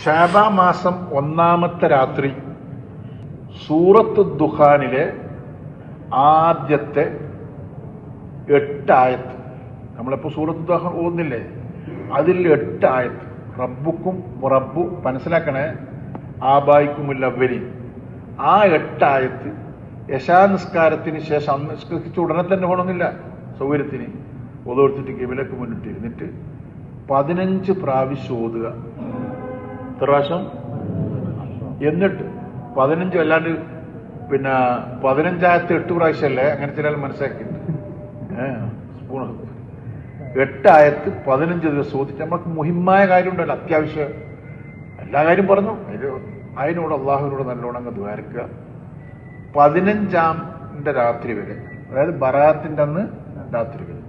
ശഅബാൻ മാസം ഒന്നാമത്തെ രാത്രി സൂറത്ത് ദുഖാനിലെ ആദ്യത്തെ 8 ആയത്ത്, നമ്മളിപ്പോൾ സൂറത്ത് ദുഖാൻ ഓതുന്നില്ലേ, അതിൽ 8 ആയത്ത് റബ്ബുക്കും റബ്ബു മനസ്സിലാക്കണേ, ആബായിക്കുമുൽ അവ്വലീൻ. ആ 8 ആയത്ത് യശാ നിസ്കാരത്തിന് ശേഷം നിസ്കരിച്ച് ഉടനെ തന്നെ പോകണമെന്നില്ല, സൗകര്യത്തിന് ഒതുകൊടുത്തിട്ട് കിബിലക്ക് മുന്നിട്ട് ഇരുന്നിട്ട് 15 പ്രാവശ്യം ഓതുക. എത്ര പ്രാവശ്യം? എന്നിട്ട് 15 അല്ലാണ്ട് 15 8 പ്രാവശ്യമല്ലേ, അങ്ങനെ ചില മനസ്സിലാക്കിയിട്ടുണ്ട്. സ്പൂൺ 8 ആയത്ത് 15 ദിവസം ഓതിച്ച് നമ്മൾക്ക് മുഹിമായ കാര്യം ഉണ്ടല്ലോ, അത്യാവശ്യം എല്ലാ കാര്യം പറഞ്ഞു. അതിനോട് അള്ളാഹുവിനോട് നല്ലോണം ദ്വാരക്കുക. 15ാം രാത്രി വരെ, അതായത് ബറാത്തിന്റെ അന്ന് രാത്രി വരെ,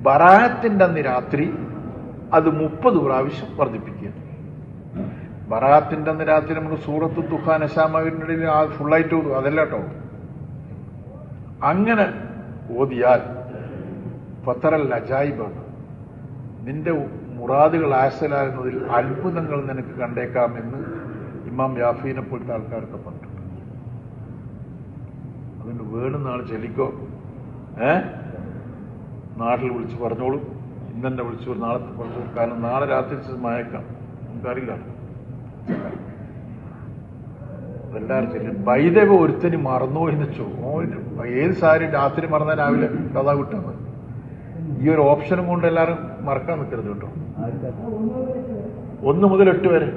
ബറാത്തിന്റെ അന്ന് രാത്രി അത് 30 പ്രാവശ്യം വർദ്ധിപ്പിക്കുക. ബറാത്തിന്റെ അന്ന് രാത്രി നമുക്ക് സൂറത്ത് ദുഖാൻ അശാമാവിന്റെ ഇടയിൽ ഫുള്ളായിട്ട് ഓതും, അതല്ല കേട്ടോ. അങ്ങനെ ഓതിയാൽ ഫത്തറൽ അജായിബാണ്, നിന്റെ മുറാദുകൾ ആശലാകുന്നതിൽ അത്ഭുതങ്ങൾ നിനക്ക് കണ്ടേക്കാമെന്ന് ഇമാം യാഫീനെ പോലത്തെ ആൾക്കാരൊക്കെ പറഞ്ഞിട്ടുണ്ട്. അതുകൊണ്ട് വേണമെന്ന ആൾ ചെല്ലിക്കോ, നാട്ടിൽ വിളിച്ച് പറഞ്ഞോളൂ, ഇന്നെ വിളിച്ചു നാളെ പറഞ്ഞു. കാരണം നാളെ രാത്രി മയക്കാം, നമുക്കറിയില്ല. എല്ലാവരും ചെല്ലും. വൈദവ ഒരുത്തന് മറന്നോ എന്ന് വെച്ചോ, ഏത് സാരി രാത്രി മറന്നാൽ രാവിലെ കഥ വിട്ടാൽ മതി. ഈ ഒരു ഓപ്ഷനും കൊണ്ട് എല്ലാവരും മറക്കാൻ നിൽക്കരുത് കേട്ടോ. 1 മുതൽ 8 വരെ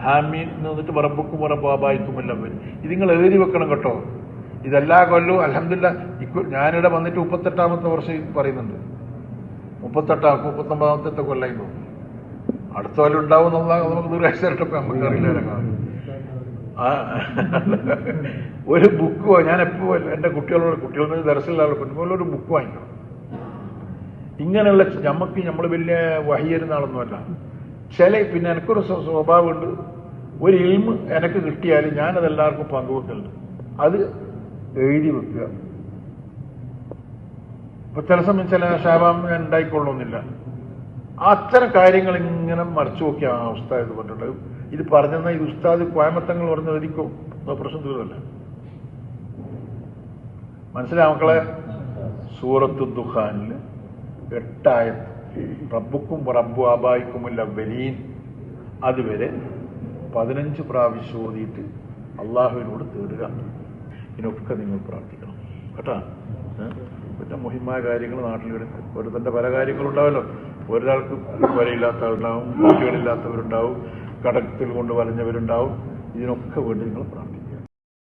ഹാമീൻ എന്നിട്ട് റബ്ബുക്കും റബ്ബാബായിക്കുമുൽ അവ്വലീൻ. ഇത് നിങ്ങൾ എഴുതി വെക്കണം കേട്ടോ. ഇതെല്ലാ കൊല്ലവും അൽഹംദുലില്ലാഹ് ഞാനിവിടെ വന്നിട്ട് 38ാമത്തെ വർഷം പറയുന്നുണ്ട്. 39ാമത്തെ കൊല്ലായി തോന്നുന്നു. അടുത്ത കൊല്ലം ഉണ്ടാവും എന്നുള്ള നമുക്ക് ദീർഘായുസ്സരട്ടപ്പോ നമുക്കറിയില്ല. ഒരു ബുക്ക് ഞാൻ എപ്പോഴും എൻ്റെ കുട്ടികളോട് ദർശനമുള്ള കുഞ്ഞുപോലെ ഒരു ബുക്ക് വാങ്ങിക്കണം. ഇങ്ങനെയുള്ള നമ്മൾ വലിയ വഹിയരുന്ന ആളൊന്നുമല്ല. പിന്നെ എനിക്കൊരു സ്വഭാവമുണ്ട്, ഒരു ഇൽമ് എനിക്ക് കിട്ടിയാൽ ഞാനത് എല്ലാവർക്കും പങ്കുവെക്കലുണ്ട്. അത് എഴുതി വെക്കുക. ഇപ്പൊ ചില സമയം ചില ശഅബാൻ ഉണ്ടായിക്കൊള്ളണമെന്നില്ല. അത്തരം കാര്യങ്ങൾ ഇങ്ങനെ മറിച്ചു നോക്കിയ ഉസ്താദ് പറഞ്ഞിട്ടുണ്ട്. ഇത് പറഞ്ഞെന്നാൽ ഇത് ഉസ്താദ് കോയമത്തങ്ങൾ പറഞ്ഞ് എഴുതിക്കോ, പ്രശ്നം തീർന്നല്ല. മനസ്സിലായ മക്കളെ? സൂറത്ത് ദുഖാനിൽ 8 ആയത്ത് റബ്ബുക്കും റബ്ബു ആബായിക്കുമുൽ അവ്വലീൻ അതുവരെ 15 പ്രാവശ്യം ഓതിയിട്ട് അള്ളാഹുവിനോട് തേടുക. ഇതിനൊക്കെ നിങ്ങൾ പ്രാർത്ഥിക്കണം കേട്ടാ. പിന്നെ മുഹിമായ കാര്യങ്ങൾ നാട്ടിൽ ഒരു തന്നെ പല കാര്യങ്ങളുണ്ടാവല്ലോ. ഒരാൾക്ക് വരയില്ലാത്തവരുണ്ടാവും, കുട്ടികളില്ലാത്തവരുണ്ടാവും, കടത്തിൽ കൊണ്ട് വലഞ്ഞവരുണ്ടാവും. ഇതിനൊക്കെ വേണ്ടി നിങ്ങൾ പ്രാർത്ഥിക്കുക.